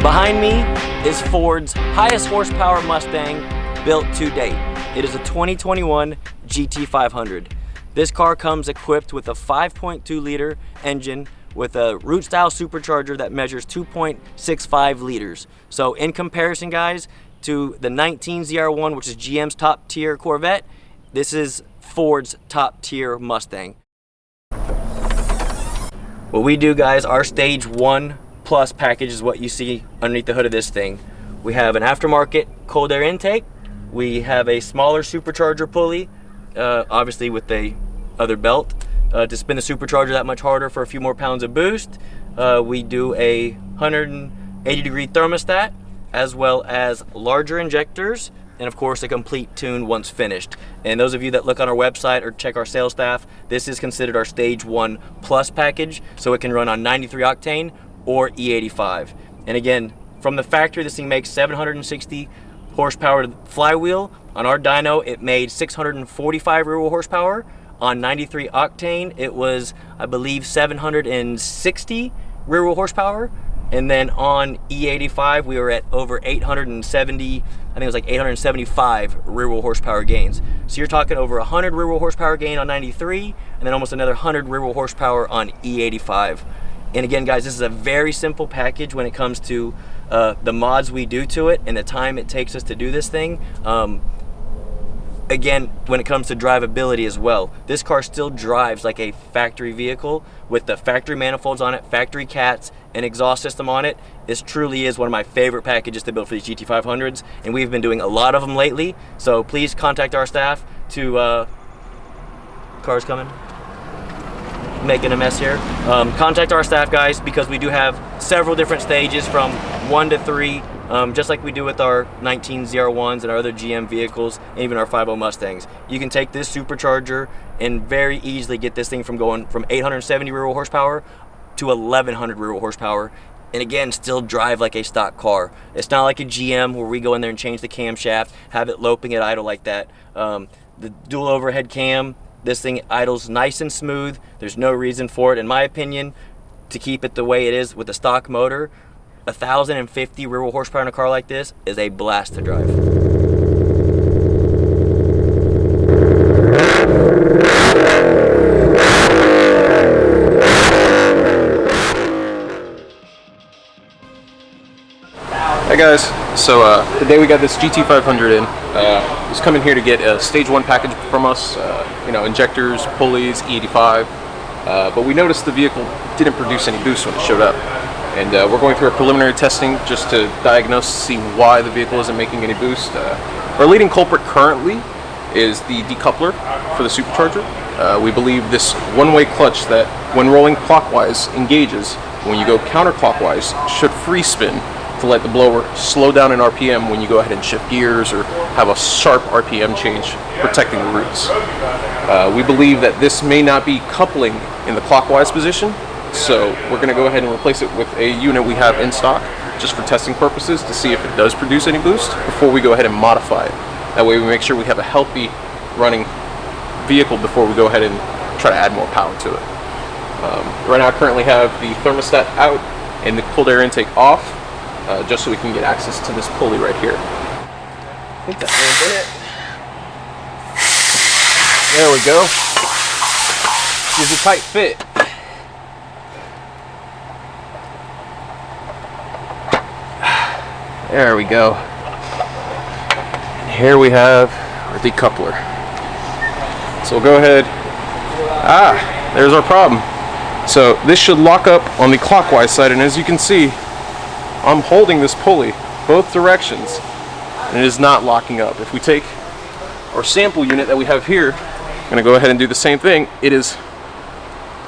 Behind me is Ford's highest horsepower Mustang built to date. It is a 2021 GT500. This car comes equipped with a 5.2 liter engine with a root style supercharger that measures 2.65 liters. So in comparison, guys, to the 19 ZR1, which is GM's top tier Corvette, this is Ford's top tier Mustang. What we do, guys, our stage 1 plus package is what you see underneath the hood of this thing. We have an aftermarket cold air intake. We have a smaller supercharger pulley, obviously with the other belt, to spin the supercharger that much harder for a few more pounds of boost. We do a 180-degree thermostat, as well as larger injectors, and of course a complete tune once finished. And those of you that look on our website or check our sales staff, this is considered our stage 1 plus package, so it can run on 93 octane or E85. And again, from the factory, this thing makes 760 horsepower flywheel. On our dyno, it made 645 rear wheel horsepower. On 93 octane, it was, I believe, 760 rear wheel horsepower. And then on E85, we were at over 870, I think it was like 875 rear wheel horsepower gains. So you're talking over 100 rear wheel horsepower gain on 93, and then almost another 100 rear wheel horsepower on E85. And again, guys, this is a very simple package when it comes to the mods we do to it and the time it takes us to do this thing. Again, when it comes to drivability as well, this car still drives like a factory vehicle with the factory manifolds on it, factory cats, and exhaust system on it. This truly is one of my favorite packages to build for these GT500s, and we've been doing a lot of them lately. So please contact our staff to, cars coming, making a mess here. Contact our staff, guys, because we do have several different stages from 1 to 3. Just like we do with our 19 ZR1s and our other GM vehicles, and even our 5.0 Mustangs. You can take this supercharger and very easily get this thing from going from 870 rear wheel horsepower to 1100 rear wheel horsepower, and again, still drive like a stock car. It's not like a GM where we go in there and change the camshaft, have it loping at idle like that. The dual overhead cam, this thing idles nice and smooth. There's no reason for it, in my opinion, to keep it the way it is with the stock motor. 1,050 rear wheel horsepower in a car like this is a blast to drive. Hey guys, so today we got this GT500 in. Just coming here to get a stage 1 package from us, you know, injectors, pulleys, E85, but we noticed the vehicle didn't produce any boost when it showed up. And we're going through a preliminary testing just to diagnose, see why the vehicle isn't making any boost. Our leading culprit currently is the decoupler for the supercharger. We believe this one-way clutch that, when rolling clockwise, engages. When you go counterclockwise, should free spin to let the blower slow down in RPM when you go ahead and shift gears or have a sharp RPM change, protecting the roots. We believe that this may not be coupling in the clockwise position, so we're going to go ahead and replace it with a unit we have in stock just for testing purposes to see if it does produce any boost before we go ahead and modify it. That way we make sure we have a healthy running vehicle before we go ahead and try to add more power to it. Right now I currently have the thermostat out and the cold air intake off, just so we can get access to this pulley right here. I think that lands in it. There we go. Gives a tight fit. There we go. And here we have our decoupler. So we'll go ahead. There's our problem. So this should lock up on the clockwise side, and as you can see, I'm holding this pulley both directions, and it is not locking up. If we take our sample unit that we have here, I'm going to go ahead and do the same thing. It is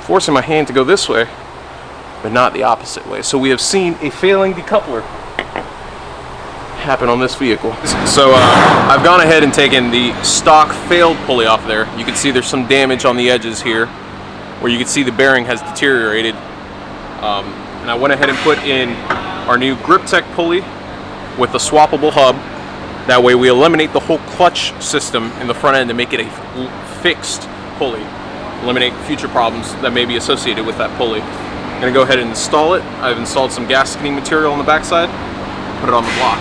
forcing my hand to go this way, but not the opposite way. So we have seen a failing decoupler happen on this vehicle. So I've gone ahead and taken the stock failed pulley off there. You can see there's some damage on the edges here where you can see the bearing has deteriorated. And I went ahead and put in our new Grip Tech pulley with a swappable hub. That way we eliminate the whole clutch system in the front end to make it a fixed pulley. Eliminate future problems that may be associated with that pulley. I'm gonna go ahead and install it. I've installed some gasketing material on the backside, put it on the block.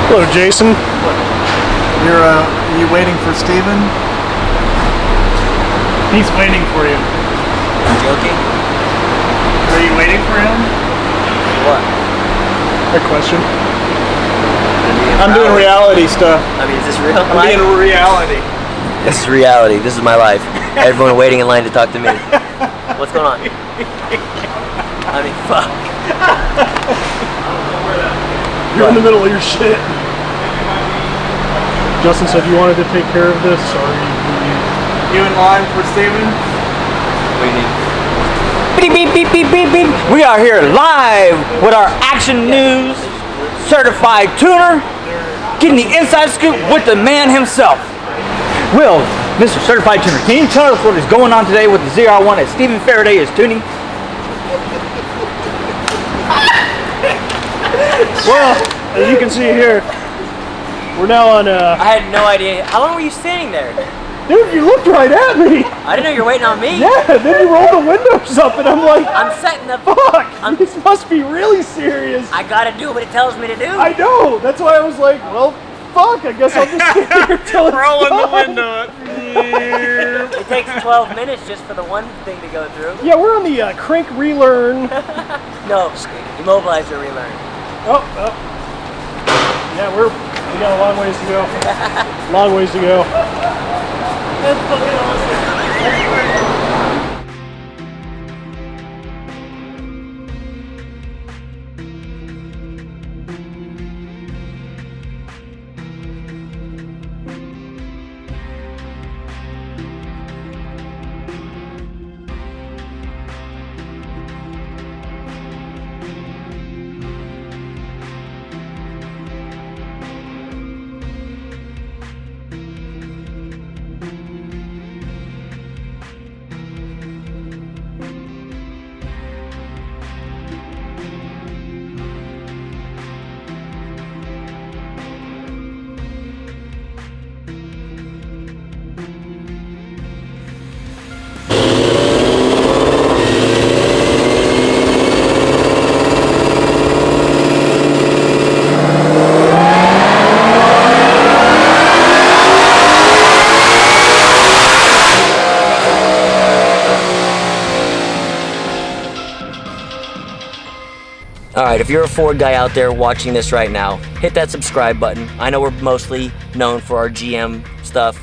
Hello, Jason. Are you waiting for Steven? He's waiting for you. Joking? Are you waiting for him? What? Good question. I'm doing reality stuff. I mean, is this real? I'm being a reality. This is reality. This is my life. Everyone waiting in line to talk to me. What's going on? I mean, fuck. You're in the middle of your shit. Justin said you wanted to take care of this, or You in line for Steven? What do you need? Beep, beep, beep, beep, beep, beep. We are here live with our Action News certified tuner, getting the inside scoop with the man himself. Will, Mr. Certified Tuner, can you tell us what is going on today with the ZR1 that Stephen Faraday is tuning? well, as you can see here, we're now on. I had no idea. How long were you standing there? Dude, you looked right at me. I didn't know you were waiting on me. Yeah, then you rolled the windows up, and I'm like, I'm setting the. fuck. This must be really serious. I gotta do what it tells me to do. I know. That's why I was like, well, fuck. I guess I'll just sit here till it's Rolling the done. window up. It takes 12 minutes just for the one thing to go through. Yeah, we're on the crank relearn. No, immobilize or relearn. Oh. Yeah, we got a long ways to go. Long ways to go. That's fucking awesome. Alright, if you're a Ford guy out there watching this right now, hit that subscribe button. I know we're mostly known for our GM stuff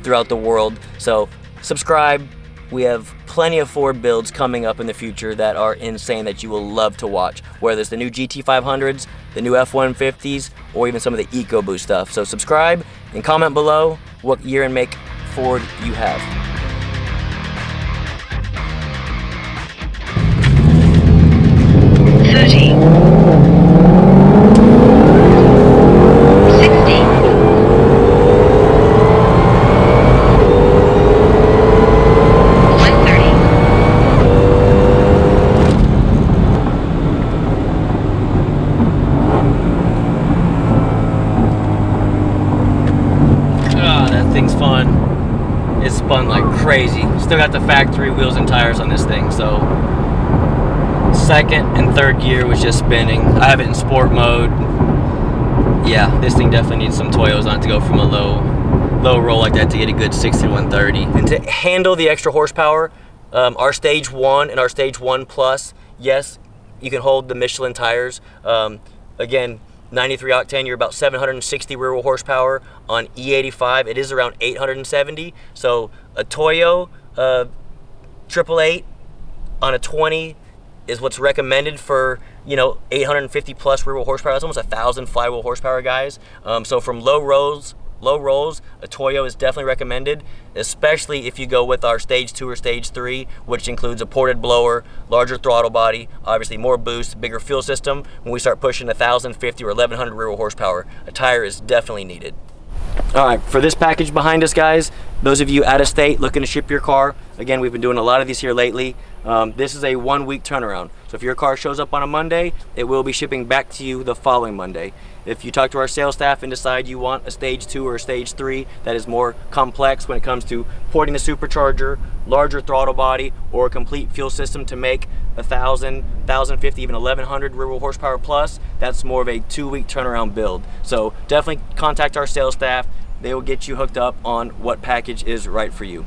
throughout the world, so subscribe. We have plenty of Ford builds coming up in the future that are insane that you will love to watch, whether it's the new GT500s, the new F-150s, or even some of the EcoBoost stuff. So subscribe and comment below what year and make Ford you have. 30, 60, 130. Ah, that thing's fun. It spun like crazy. Still got the factory wheels and tires on this thing, so second and third gear was just spinning. I have it in sport mode. Yeah, this thing definitely needs some Toyos on it to go from a low roll like that to get a good 60 to 130. And to handle the extra horsepower, our Stage 1 and our Stage 1 Plus, yes, you can hold the Michelin tires. Again, 93 octane, you're about 760 rear wheel horsepower. On E85, it is around 870. So a Toyo 888 on a 20 is what's recommended for, 850 plus rear wheel horsepower. That's almost 1,000 flywheel horsepower, guys. So from low rolls, a Toyo is definitely recommended, especially if you go with our Stage 2 or Stage 3, which includes a ported blower, larger throttle body, obviously more boost, bigger fuel system. When we start pushing 1,050 or 1,100 rear wheel horsepower, a tire is definitely needed. All right, for this package behind us, guys, those of you out of state looking to ship your car, again, we've been doing a lot of these here lately. This is a 1 week turnaround. So if your car shows up on a Monday, it will be shipping back to you the following Monday. If you talk to our sales staff and decide you want a stage 2 or a stage 3 that is more complex when it comes to porting the supercharger, larger throttle body, or a complete fuel system to make 1,000, 1,050, even 1,100 rear wheel horsepower plus, that's more of a 2 week turnaround build. So definitely contact our sales staff. They will get you hooked up on what package is right for you.